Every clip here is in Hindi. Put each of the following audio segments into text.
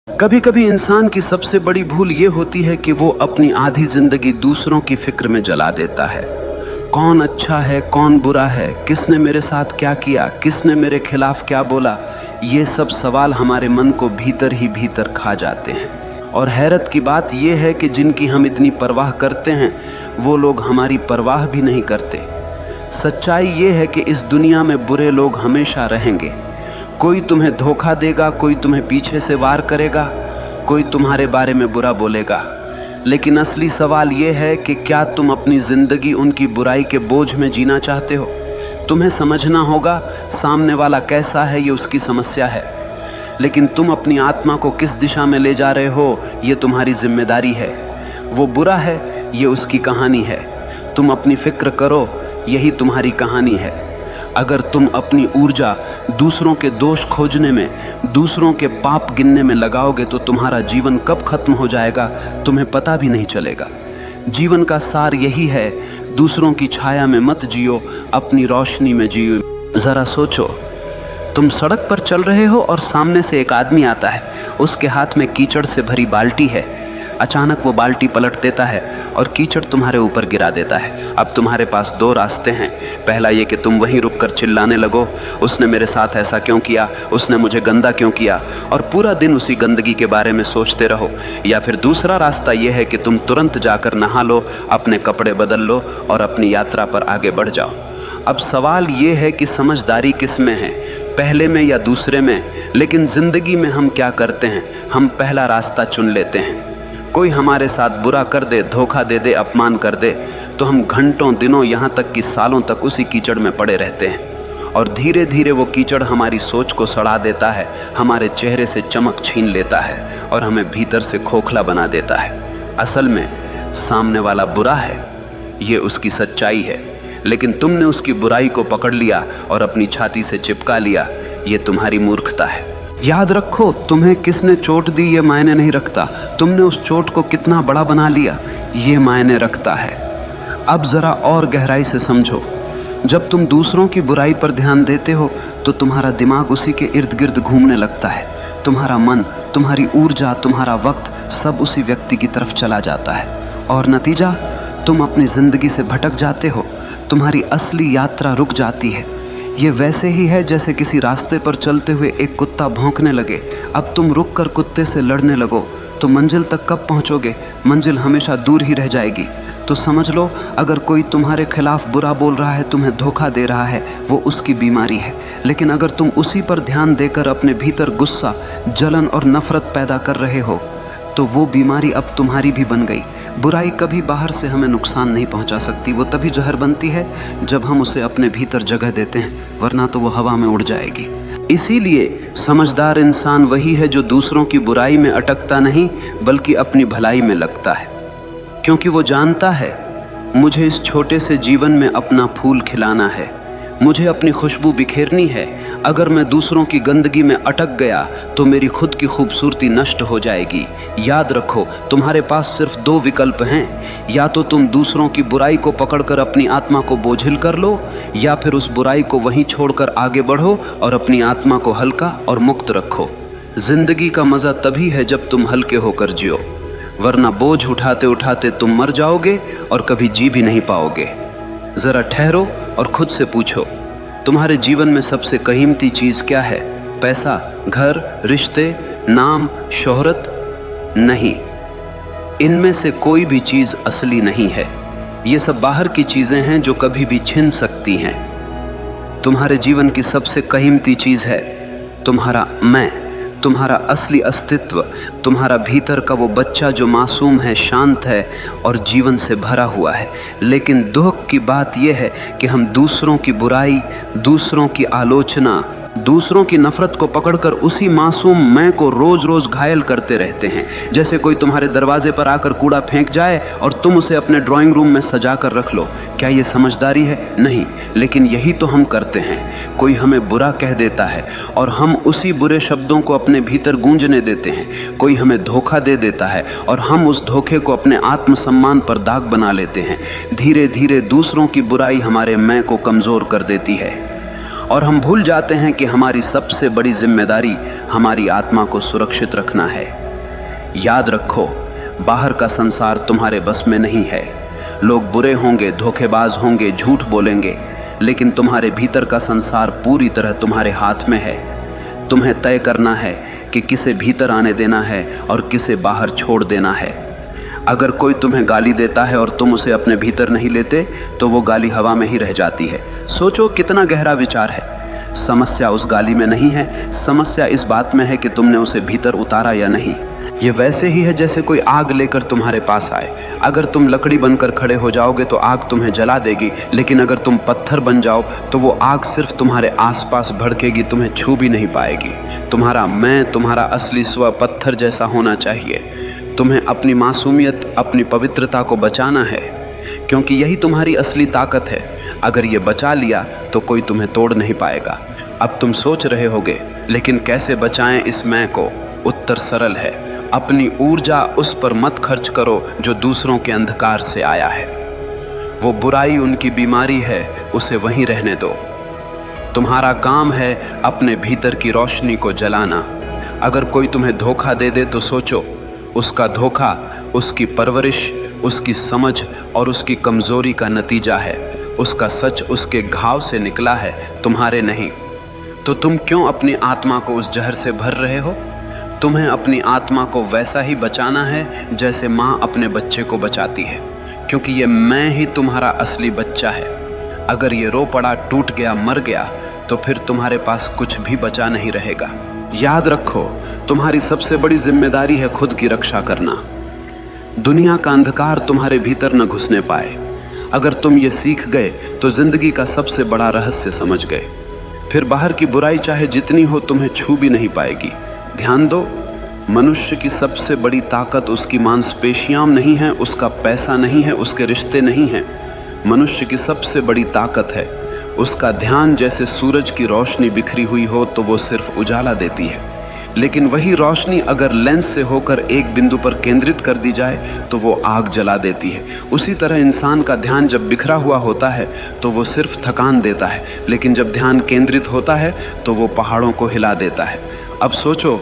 कभी कभी इंसान की सबसे बड़ी भूल ये होती है कि वो अपनी आधी जिंदगी दूसरों की फिक्र में जला देता है। कौन अच्छा है, कौन बुरा है, किसने मेरे साथ क्या किया, किसने मेरे खिलाफ क्या बोला, ये सब सवाल हमारे मन को भीतर ही भीतर खा जाते हैं। और हैरत की बात यह है कि जिनकी हम इतनी परवाह करते हैं वो लोग हमारी परवाह भी नहीं करते। सच्चाई ये है कि इस दुनिया में बुरे लोग हमेशा रहेंगे। कोई तुम्हें धोखा देगा, कोई तुम्हें पीछे से वार करेगा, कोई तुम्हारे बारे में बुरा बोलेगा। लेकिन असली सवाल यह है कि क्या तुम अपनी जिंदगी उनकी बुराई के बोझ में जीना चाहते हो? तुम्हें समझना होगा सामने वाला कैसा है, ये उसकी समस्या है, लेकिन तुम अपनी आत्मा को किस दिशा में ले जा रहे हो ये तुम्हारी जिम्मेदारी है। वो बुरा है, ये उसकी कहानी है। तुम अपनी फिक्र करो, यही तुम्हारी कहानी है। अगर तुम अपनी ऊर्जा दूसरों के दोष खोजने में, दूसरों के पाप गिनने में लगाओगे तो तुम्हारा जीवन कब खत्म हो जाएगा तुम्हें पता भी नहीं चलेगा। जीवन का सार यही है, दूसरों की छाया में मत जियो, अपनी रोशनी में जियो। जरा सोचो, तुम सड़क पर चल रहे हो और सामने से एक आदमी आता है, उसके हाथ में कीचड़ से भरी बाल्टी है। अचानक वो बाल्टी पलट देता है और कीचड़ तुम्हारे ऊपर गिरा देता है। अब तुम्हारे पास दो रास्ते हैं। पहला ये कि तुम वहीं रुककर चिल्लाने लगो, उसने मेरे साथ ऐसा क्यों किया, उसने मुझे गंदा क्यों किया, और पूरा दिन उसी गंदगी के बारे में सोचते रहो। या फिर दूसरा रास्ता यह है कि तुम तुरंत जाकर नहा लो, अपने कपड़े बदल लो और अपनी यात्रा पर आगे बढ़ जाओ। अब सवाल ये है कि समझदारी किस में है, पहले में या दूसरे में? लेकिन जिंदगी में हम क्या करते हैं, हम पहला रास्ता चुन लेते हैं। कोई हमारे साथ बुरा कर दे, धोखा दे दे, अपमान कर दे, तो हम घंटों, दिनों, यहाँ तक कि सालों तक उसी कीचड़ में पड़े रहते हैं। और धीरे धीरे वो कीचड़ हमारी सोच को सड़ा देता है, हमारे चेहरे से चमक छीन लेता है और हमें भीतर से खोखला बना देता है। असल में सामने वाला बुरा है, ये उसकी सच्चाई है, लेकिन तुमने उसकी बुराई को पकड़ लिया और अपनी छाती से चिपका लिया। ये तुम्हारी मूर्खता है। याद रखो, तुम्हें किसने चोट दी ये मायने नहीं रखता, तुमने उस चोट को कितना बड़ा बना लिया ये मायने रखता है। अब जरा और गहराई से समझो, जब तुम दूसरों की बुराई पर ध्यान देते हो तो तुम्हारा दिमाग उसी के इर्द गिर्द घूमने लगता है। तुम्हारा मन, तुम्हारी ऊर्जा, तुम्हारा वक्त सब उसी व्यक्ति की तरफ चला जाता है और नतीजा, तुम अपनी जिंदगी से भटक जाते हो। तुम्हारी असली यात्रा रुक जाती है। ये वैसे ही है जैसे किसी रास्ते पर चलते हुए एक कुत्ता भौंकने लगे। अब तुम रुक कर कुत्ते से लड़ने लगो तो मंजिल तक कब पहुंचोगे? मंजिल हमेशा दूर ही रह जाएगी। तो समझ लो, अगर कोई तुम्हारे खिलाफ बुरा बोल रहा है, तुम्हें धोखा दे रहा है, वो उसकी बीमारी है। लेकिन अगर तुम उसी पर ध्यान देकर अपने भीतर गुस्सा, जलन और नफरत पैदा कर रहे हो तो वो बीमारी अब तुम्हारी भी बन गई। बुराई कभी बाहर से हमें नुकसान नहीं पहुंचा सकती, वो तभी जहर बनती है जब हम उसे अपने भीतर जगह देते हैं, वरना तो वो हवा में उड़ जाएगी। इसीलिए समझदार इंसान वही है जो दूसरों की बुराई में अटकता नहीं बल्कि अपनी भलाई में लगता है, क्योंकि वो जानता है मुझे इस छोटे से जीवन में अपना फूल खिलाना है, मुझे अपनी खुशबू बिखेरनी है। अगर मैं दूसरों की गंदगी में अटक गया तो मेरी खुद की खूबसूरती नष्ट हो जाएगी। याद रखो, तुम्हारे पास सिर्फ दो विकल्प हैं, या तो तुम दूसरों की बुराई को पकड़कर अपनी आत्मा को बोझिल कर लो, या फिर उस बुराई को वहीं छोड़कर आगे बढ़ो और अपनी आत्मा को हल्का और मुक्त रखो। जिंदगी का मजा तभी है जब तुम हल्के होकर जियो, वरना बोझ उठाते उठाते तुम मर जाओगे और कभी जी भी नहीं पाओगे। जरा ठहरो और खुद से पूछो, तुम्हारे जीवन में सबसे कीमती चीज क्या है? पैसा, घर, रिश्ते, नाम, शोहरत? नहीं, इनमें से कोई भी चीज असली नहीं है। ये सब बाहर की चीजें हैं जो कभी भी छिन सकती हैं। तुम्हारे जीवन की सबसे कीमती चीज है तुम्हारा मैं, तुम्हारा असली अस्तित्व, तुम्हारा भीतर का वो बच्चा जो मासूम है, शांत है और जीवन से भरा हुआ है। लेकिन दुख की बात यह है कि हम दूसरों की बुराई, दूसरों की आलोचना, दूसरों की नफरत को पकड़कर उसी मासूम मैं को रोज रोज घायल करते रहते हैं। जैसे कोई तुम्हारे दरवाजे पर आकर कूड़ा फेंक जाए और तुम उसे अपने ड्राइंग रूम में सजा कर रख लो। क्या ये समझदारी है? नहीं, लेकिन यही तो हम करते हैं। कोई हमें बुरा कह देता है और हम उसी बुरे शब्दों को अपने भीतर गूंजने देते हैं। कोई हमें धोखा दे देता है और हम उस धोखे को अपने आत्मसम्मान पर दाग बना लेते हैं। धीरे धीरे दूसरों की बुराई हमारे मैं को कमजोर कर देती है और हम भूल जाते हैं कि हमारी सबसे बड़ी जिम्मेदारी हमारी आत्मा को सुरक्षित रखना है। याद रखो, बाहर का संसार तुम्हारे बस में नहीं है। लोग बुरे होंगे, धोखेबाज होंगे, झूठ बोलेंगे, लेकिन तुम्हारे भीतर का संसार पूरी तरह तुम्हारे हाथ में है। तुम्हें तय करना है कि किसे भीतर आने देना है और किसे बाहर छोड़ देना है। अगर कोई तुम्हें गाली देता है और तुम उसे अपने भीतर नहीं लेते तो वो गाली हवा में ही रह जाती है। सोचो कितना गहरा विचार है। समस्या उस गाली में नहीं है, समस्या इस बात में है कि तुमने उसे भीतर उतारा या नहीं। ये वैसे ही है जैसे कोई आग लेकर तुम्हारे पास आए। अगर तुम लकड़ी बनकर खड़े हो जाओगे तो आग तुम्हें जला देगी, लेकिन अगर तुम पत्थर बन जाओ तो वो आग सिर्फ तुम्हारे आसपास भड़केगी, तुम्हें छू भी नहीं पाएगी। तुम्हारा मैं, तुम्हारा असली स्व पत्थर जैसा होना चाहिए। तुम्हें अपनी मासूमियत, अपनी पवित्रता को बचाना है, क्योंकि यही तुम्हारी असली ताकत है। अगर ये बचा लिया तो कोई तुम्हें तोड़ नहीं पाएगा। अब तुम सोच रहे होगे, लेकिन कैसे बचाएं इस मैं को? उत्तर सरल है, अपनी ऊर्जा उस पर मत खर्च करो जो दूसरों के अंधकार से आया है। वो बुराई उनकी बीमारी है, उसे वहीं रहने दो। तुम्हारा काम है अपने भीतर की रोशनी को जलाना। अगर कोई तुम्हें धोखा दे दे तो सोचो, उसका धोखा उसकी परवरिश, उसकी समझ और उसकी कमजोरी का नतीजा है। उसका सच उसके घाव से निकला है, तुम्हारे नहीं। तो तुम क्यों अपनी आत्मा को उस जहर से भर रहे हो? तुम्हें अपनी आत्मा को वैसा ही बचाना है जैसे माँ अपने बच्चे को बचाती है, क्योंकि ये मैं ही तुम्हारा असली बच्चा है। अगर ये रो पड़ा, टूट गया, मर गया तो फिर तुम्हारे पास कुछ भी बचा नहीं रहेगा। याद रखो, तुम्हारी सबसे बड़ी जिम्मेदारी है खुद की रक्षा करना। दुनिया का अंधकार तुम्हारे भीतर न घुसने पाए। अगर तुम ये सीख गए तो जिंदगी का सबसे बड़ा रहस्य समझ गए। फिर बाहर की बुराई चाहे जितनी हो तुम्हें छू भी नहीं पाएगी। ध्यान दो, मनुष्य की सबसे बड़ी ताकत उसकी मांसपेशियां नहीं है, उसका पैसा नहीं है, उसके रिश्ते नहीं हैं। मनुष्य की सबसे बड़ी ताकत है उसका ध्यान। जैसे सूरज की रोशनी बिखरी हुई हो तो वो सिर्फ उजाला देती है, लेकिन वही रोशनी अगर लेंस से होकर एक बिंदु पर केंद्रित कर दी जाए तो वो आग जला देती है। उसी तरह इंसान का ध्यान जब बिखरा हुआ होता है तो वो सिर्फ थकान देता है, लेकिन जब ध्यान केंद्रित होता है तो वो पहाड़ों को हिला देता है। अब सोचो,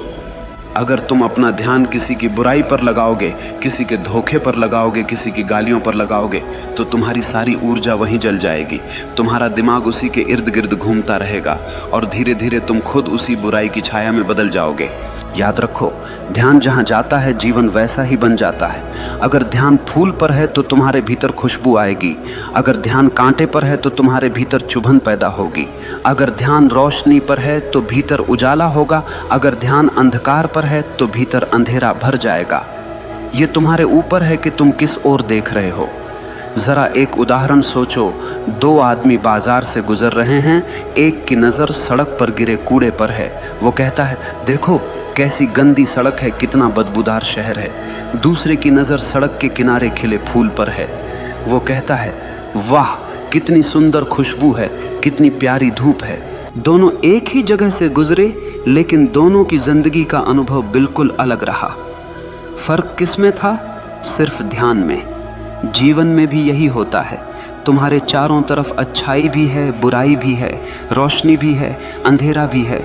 अगर तुम अपना ध्यान किसी की बुराई पर लगाओगे, किसी के धोखे पर लगाओगे, किसी की गालियों पर लगाओगे तो तुम्हारी सारी ऊर्जा वहीं जल जाएगी। तुम्हारा दिमाग उसी के इर्द गिर्द घूमता रहेगा और धीरे धीरे तुम खुद उसी बुराई की छाया में बदल जाओगे। याद रखो, ध्यान जहां जाता है जीवन वैसा ही बन जाता है। अगर ध्यान फूल पर है तो तुम्हारे भीतर खुशबू आएगी। अगर ध्यान कांटे पर है तो तुम्हारे भीतर चुभन पैदा होगी। अगर ध्यान रोशनी पर है तो भीतर उजाला होगा। अगर ध्यान अंधकार पर है तो भीतर अंधेरा भर जाएगा। ये तुम्हारे ऊपर है कि तुम किस ओर देख रहे हो। जरा एक उदाहरण सोचो, दो आदमी बाजार से गुजर रहे हैं। एक की नज़र सड़क पर गिरे कूड़े पर है। वो कहता है, देखो कैसी गंदी सड़क है, कितना बदबूदार शहर है। दूसरे की नज़र सड़क के किनारे खिले फूल पर है। वो कहता है, वाह कितनी सुंदर खुशबू है, कितनी प्यारी धूप है। दोनों एक ही जगह से गुजरे, लेकिन दोनों की जिंदगी का अनुभव बिल्कुल अलग रहा। फर्क किसमें था? सिर्फ ध्यान में। जीवन में भी यही होता है। तुम्हारे चारों तरफ अच्छाई भी है, बुराई भी है, रोशनी भी है, अंधेरा भी है,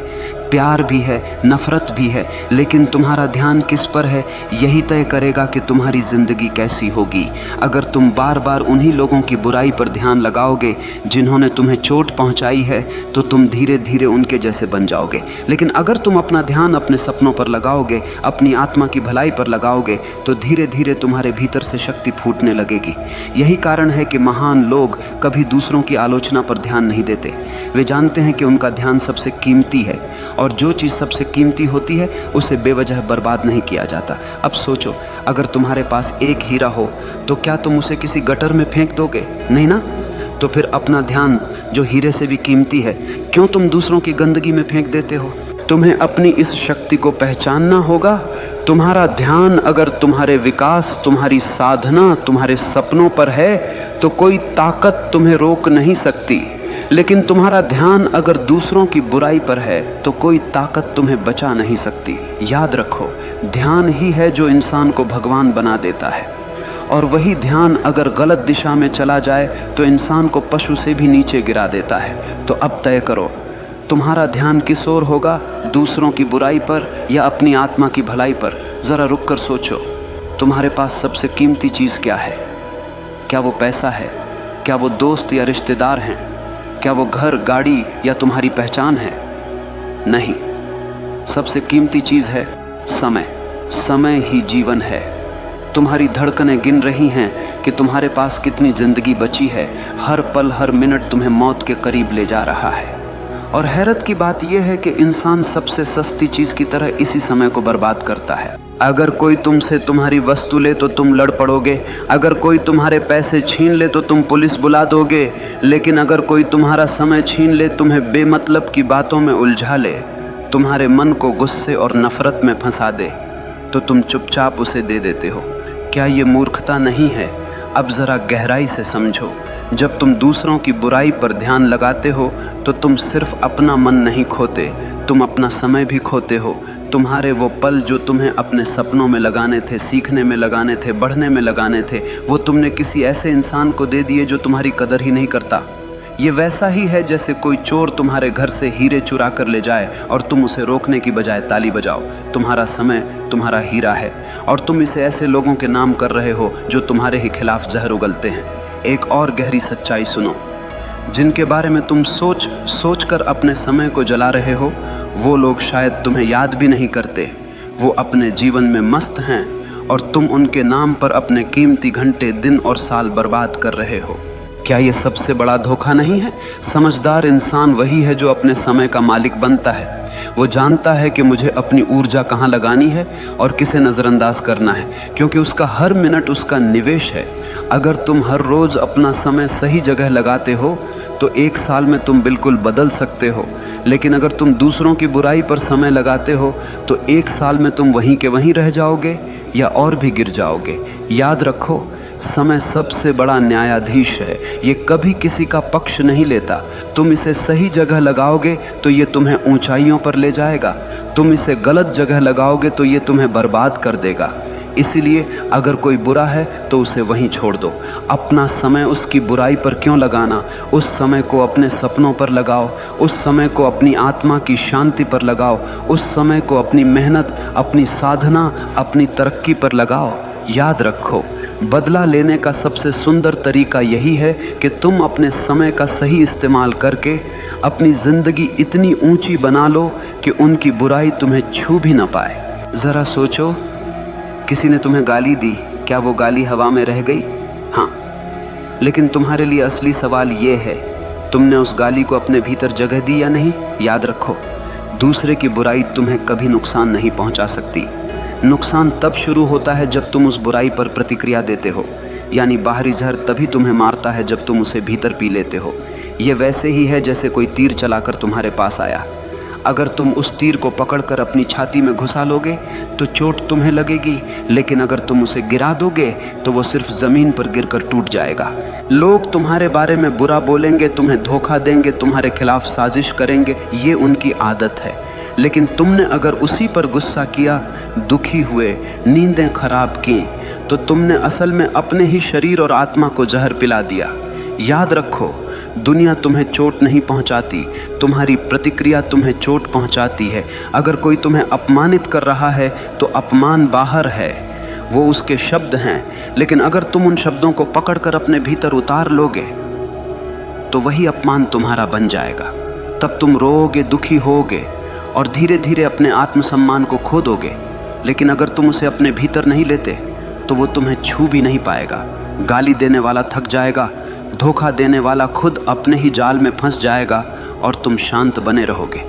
प्यार भी है, नफरत भी है, लेकिन तुम्हारा ध्यान किस पर है यही तय करेगा कि तुम्हारी जिंदगी कैसी होगी। अगर तुम बार बार उन्हीं लोगों की बुराई पर ध्यान लगाओगे जिन्होंने तुम्हें चोट पहुंचाई है तो तुम धीरे धीरे उनके जैसे बन जाओगे। लेकिन अगर तुम अपना ध्यान अपने सपनों पर लगाओगे, अपनी आत्मा की भलाई पर लगाओगे, तो धीरे धीरे तुम्हारे भीतर से शक्ति फूटने लगेगी। यही कारण है कि महान लोग कभी दूसरों की आलोचना पर ध्यान नहीं देते। वे जानते हैं कि उनका ध्यान सबसे कीमती है, और जो चीज़ सबसे कीमती होती है उसे बेवजह बर्बाद नहीं किया जाता। अब सोचो, अगर तुम्हारे पास एक हीरा हो तो क्या तुम उसे किसी गटर में फेंक दोगे? नहीं ना। तो फिर अपना ध्यान जो हीरे से भी कीमती है, क्यों तुम दूसरों की गंदगी में फेंक देते हो? तुम्हें अपनी इस शक्ति को पहचानना होगा। तुम्हारा ध्यान अगर तुम्हारे विकास, तुम्हारी साधना, तुम्हारे सपनों पर है तो कोई ताकत तुम्हें रोक नहीं सकती। लेकिन तुम्हारा ध्यान अगर दूसरों की बुराई पर है तो कोई ताकत तुम्हें बचा नहीं सकती। याद रखो, ध्यान ही है जो इंसान को भगवान बना देता है, और वही ध्यान अगर गलत दिशा में चला जाए तो इंसान को पशु से भी नीचे गिरा देता है। तो अब तय करो, तुम्हारा ध्यान किस ओर होगा, दूसरों की बुराई पर या अपनी आत्मा की भलाई पर? जरा रुक कर सोचो, तुम्हारे पास सबसे कीमती चीज क्या है? क्या वो पैसा है? क्या वो दोस्त या रिश्तेदार हैं? क्या वो घर, गाड़ी या तुम्हारी पहचान है? नहीं, सबसे कीमती चीज है समय। समय ही जीवन है। तुम्हारी धड़कनें गिन रही हैं कि तुम्हारे पास कितनी जिंदगी बची है। हर पल, हर मिनट तुम्हें मौत के करीब ले जा रहा है। और हैरत की बात यह है कि इंसान सबसे सस्ती चीज की तरह इसी समय को बर्बाद करता है। अगर कोई तुमसे तुम्हारी वस्तु ले तो तुम लड़ पड़ोगे, अगर कोई तुम्हारे पैसे छीन ले तो तुम पुलिस बुला दोगे, लेकिन अगर कोई तुम्हारा समय छीन ले, तुम्हें बेमतलब की बातों में उलझा ले, तुम्हारे मन को गुस्से और नफरत में फंसा दे, तो तुम चुपचाप उसे दे देते हो। क्या ये मूर्खता नहीं है? अब जरा गहराई से समझो। जब तुम दूसरों की बुराई पर ध्यान लगाते हो तो तुम सिर्फ अपना मन नहीं खोते, तुम अपना समय भी खोते हो। तुम्हारे वो पल जो तुम्हें अपने सपनों में लगाने थे, सीखने में लगाने थे, बढ़ने में लगाने थे, वो तुमने किसी ऐसे इंसान को दे दिए जो तुम्हारी कदर ही नहीं करता। ये वैसा ही है जैसे कोई चोर तुम्हारे घर से हीरे चुरा कर ले जाए और तुम उसे रोकने की बजाय ताली बजाओ। तुम्हारा समय तुम्हारा हीरा है और तुम इसे ऐसे लोगों के नाम कर रहे हो जो तुम्हारे ही खिलाफ जहर उगलते हैं। एक और गहरी सच्चाई सुनो, जिनके बारे में तुम सोच कर अपने समय को जला रहे हो, वो लोग शायद तुम्हें याद भी नहीं करते। वो अपने जीवन में मस्त हैं और तुम उनके नाम पर अपने कीमती घंटे, दिन और साल बर्बाद कर रहे हो। क्या ये सबसे बड़ा धोखा नहीं है? समझदार इंसान वही है जो अपने समय का मालिक बनता है। वो जानता है कि मुझे अपनी ऊर्जा कहाँ लगानी है और किसे नज़रअंदाज करना है, क्योंकि उसका हर मिनट उसका निवेश है। अगर तुम हर रोज़ अपना समय सही जगह लगाते हो तो एक साल में तुम बिल्कुल बदल सकते हो, लेकिन अगर तुम दूसरों की बुराई पर समय लगाते हो तो एक साल में तुम वहीं के वहीं रह जाओगे या और भी गिर जाओगे। याद रखो, समय सबसे बड़ा न्यायाधीश है। ये कभी किसी का पक्ष नहीं लेता। तुम इसे सही जगह लगाओगे तो ये तुम्हें ऊंचाइयों पर ले जाएगा, तुम इसे गलत जगह लगाओगे तो ये तुम्हें बर्बाद कर देगा। इसीलिए अगर कोई बुरा है तो उसे वहीं छोड़ दो। अपना समय उसकी बुराई पर क्यों लगाना? उस समय को अपने सपनों पर लगाओ, उस समय को अपनी आत्मा की शांति पर लगाओ, उस समय को अपनी मेहनत, अपनी साधना, अपनी तरक्की पर लगाओ। याद रखो, बदला लेने का सबसे सुंदर तरीका यही है कि तुम अपने समय का सही इस्तेमाल करके अपनी जिंदगी इतनी ऊंची बना लो कि उनकी बुराई तुम्हें छू भी ना पाए। जरा सोचो, किसी ने तुम्हें गाली दी, क्या वो गाली हवा में रह गई? हाँ, लेकिन तुम्हारे लिए असली सवाल ये है, तुमने उस गाली को अपने भीतर जगह दी या नहीं? याद रखो, दूसरे की बुराई तुम्हें कभी नुकसान नहीं पहुंचा सकती। नुकसान तब शुरू होता है जब तुम उस बुराई पर प्रतिक्रिया देते हो, यानी बाहरी जहर तभी तुम्हें मारता है जब तुम उसे भीतर पी लेते हो। यह वैसे ही है जैसे कोई तीर चलाकर तुम्हारे पास आया। अगर तुम उस तीर को पकड़कर अपनी छाती में घुसा लोगे तो चोट तुम्हें लगेगी, लेकिन अगर तुम उसे गिरा दोगे तो वो सिर्फ जमीन पर गिरकर टूट जाएगा। लोग तुम्हारे बारे में बुरा बोलेंगे, तुम्हें धोखा देंगे, तुम्हारे खिलाफ साजिश करेंगे, ये उनकी आदत है। लेकिन तुमने अगर उसी पर गुस्सा किया, दुखी हुए, नींदें खराब की, तो तुमने असल में अपने ही शरीर और आत्मा को जहर पिला दिया। याद रखो, दुनिया तुम्हें चोट नहीं पहुंचाती, तुम्हारी प्रतिक्रिया तुम्हें चोट पहुंचाती है। अगर कोई तुम्हें अपमानित कर रहा है तो अपमान बाहर है, वो उसके शब्द हैं, लेकिन अगर तुम उन शब्दों को पकड़कर अपने भीतर उतार लोगे तो वही अपमान तुम्हारा बन जाएगा। तब तुम रोओगे, दुखी होगे और धीरे धीरे अपने आत्मसम्मान को खो दोगे। लेकिन अगर तुम उसे अपने भीतर नहीं लेते तो वो तुम्हें छू भी नहीं पाएगा। गाली देने वाला थक जाएगा, धोखा देने वाला खुद अपने ही जाल में फंस जाएगा और तुम शांत बने रहोगे।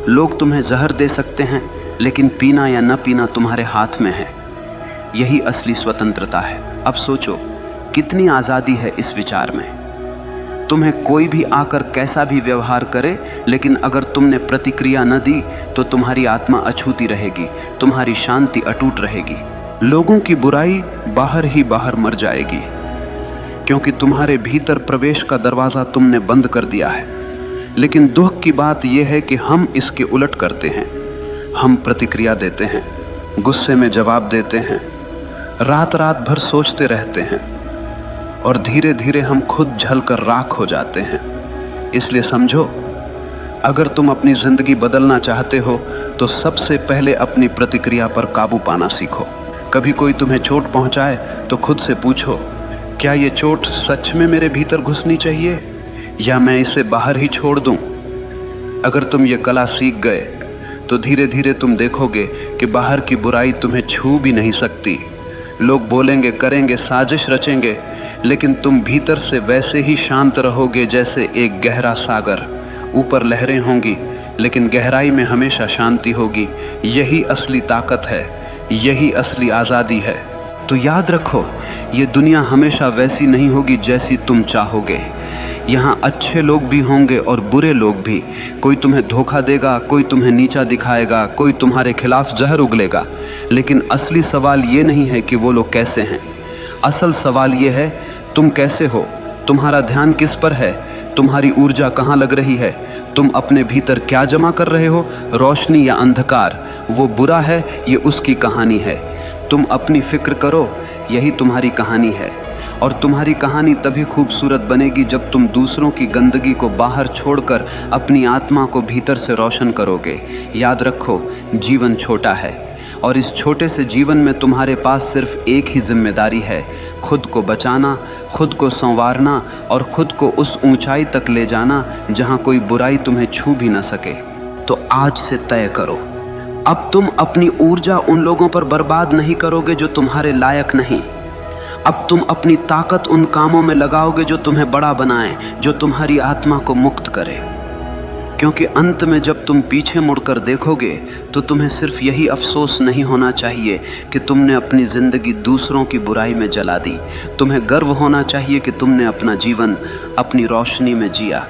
लोग तुम्हें जहर दे सकते हैं, लेकिन पीना या न पीना तुम्हारे हाथ में है। यही असली स्वतंत्रता है। अब सोचो, कितनी आज़ादी है इस विचार में। तुम्हें कोई भी आकर कैसा भी व्यवहार करे, लेकिन अगर तुमने प्रतिक्रिया न दी तो तुम्हारी आत्मा अछूती रहेगी, तुम्हारी शांति अटूट रहेगी। लोगों की बुराई बाहर ही बाहर मर जाएगी, क्योंकि तुम्हारे भीतर प्रवेश का दरवाज़ा तुमने बंद कर दिया है। लेकिन दुख की बात यह है कि हम इसके उलट करते हैं। हम प्रतिक्रिया देते हैं, गुस्से में जवाब देते हैं, रात रात भर सोचते रहते हैं और धीरे धीरे हम खुद जलकर राख हो जाते हैं। इसलिए समझो, अगर तुम अपनी जिंदगी बदलना चाहते हो तो सबसे पहले अपनी प्रतिक्रिया पर काबू पाना सीखो। कभी कोई तुम्हें चोट पहुंचाए तो खुद से पूछो, क्या ये चोट सच में मेरे भीतर घुसनी चाहिए या मैं इसे बाहर ही छोड़ दूं? अगर तुम ये कला सीख गए तो धीरे धीरे तुम देखोगे कि बाहर की बुराई तुम्हें छू भी नहीं सकती। लोग बोलेंगे, करेंगे, साजिश रचेंगे, लेकिन तुम भीतर से वैसे ही शांत रहोगे जैसे एक गहरा सागर। ऊपर लहरें होंगी लेकिन गहराई में हमेशा शांति होगी। यही असली ताकत है, यही असली आजादी है। तो याद रखो, ये दुनिया हमेशा वैसी नहीं होगी जैसी तुम चाहोगे। यहाँ अच्छे लोग भी होंगे और बुरे लोग भी। कोई तुम्हें धोखा देगा, कोई तुम्हें नीचा दिखाएगा, कोई तुम्हारे खिलाफ जहर उगलेगा। लेकिन असली सवाल ये नहीं है कि वो लोग कैसे हैं। असल सवाल ये है, तुम कैसे हो? तुम्हारा ध्यान किस पर है? तुम्हारी ऊर्जा कहाँ लग रही है? तुम अपने भीतर क्या जमा कर रहे हो, रोशनी या अंधकार? वो बुरा है, ये उसकी कहानी है। तुम अपनी फिक्र करो, यही तुम्हारी कहानी है। और तुम्हारी कहानी तभी खूबसूरत बनेगी जब तुम दूसरों की गंदगी को बाहर छोड़कर अपनी आत्मा को भीतर से रोशन करोगे। याद रखो, जीवन छोटा है और इस छोटे से जीवन में तुम्हारे पास सिर्फ एक ही जिम्मेदारी है, खुद को बचाना, खुद को संवारना और खुद को उस ऊंचाई तक ले जाना जहां कोई बुराई तुम्हें छू भी न सके। तो आज से तय करो, अब तुम अपनी ऊर्जा उन लोगों पर बर्बाद नहीं करोगे जो तुम्हारे लायक नहीं। अब तुम अपनी ताकत उन कामों में लगाओगे जो तुम्हें बड़ा बनाएं, जो तुम्हारी आत्मा को मुक्त करें। क्योंकि अंत में जब तुम पीछे मुड़कर देखोगे तो तुम्हें सिर्फ यही अफसोस नहीं होना चाहिए कि तुमने अपनी जिंदगी दूसरों की बुराई में जला दी। तुम्हें गर्व होना चाहिए कि तुमने अपना जीवन अपनी रोशनी में जिया।